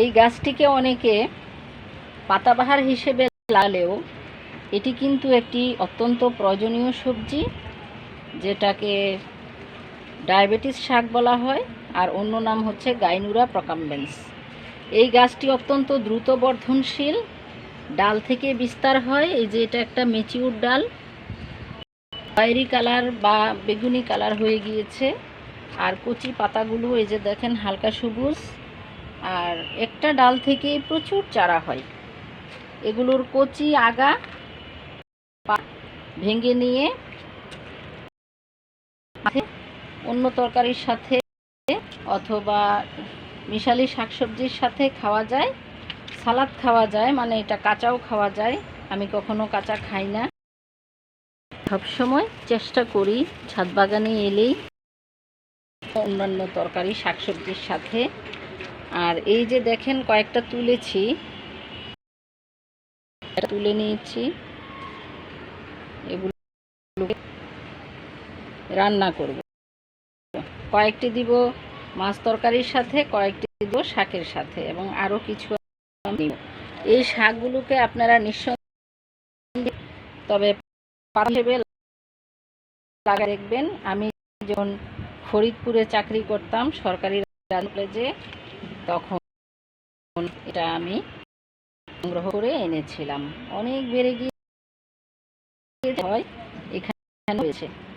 এই গাছটিকে অনেকে পাতাবাহার হিসেবে লাগালেও এটি কিন্তু একটি অত্যন্ত প্রয়োজনীয় সবজি, যেটাকে ডায়াবেটিস শাক বলা হয়, আর অন্য নাম হচ্ছে গাইনুরা প্রকাম্বেন্স। এই গাছটি অত্যন্ত দ্রুত বর্ধনশীল, ডাল থেকে বিস্তার হয়। এই যে এটা একটা ম্যাচিউর ডাল, খয়েরি কালার বা বেগুনি কালার হয়ে গিয়েছে, আর কচি পাতাগুলো এই যে দেখেন হালকা সবুজ, আর একটা ডাল থেকে প্রচুর চারা হয়। এগুলোর কচি আগা ভেঙে নিয়ে অন্য তরকারির সাথে অথবা মিশালি শাকসবজির সাথে খাওয়া যায়, সালাদ খাওয়া যায়, মানে এটা কাঁচাও খাওয়া যায়। আমি কখনো কাঁচা খাই না, সবসময় চেষ্টা করি ছাদ বাগানে এলেই অন্যান্য তরকারি শাকসবজির সাথে। আর এই যে দেখেন কয়েকটা তুলেছি, তুলে নিয়েছি, এগুলো রান্না করব। কয়েকটি দিব মাছ তরকারির সাথে, কয়েকটি দিব শাকের সাথে, এবং আরও কিছু নিব। এই শাকগুলোকে আপনারা নিঃসন্দেহে তবে হিসেবে লাগা দেখবেন। আমি যখন ফরিদপুরে চাকরি করতাম সরকারি কলেজে, তখন এটা আমি সংগ্রহ করে এনেছিলাম। অনেক বেড়ে গিয়ে হয় এখানে হয়েছে।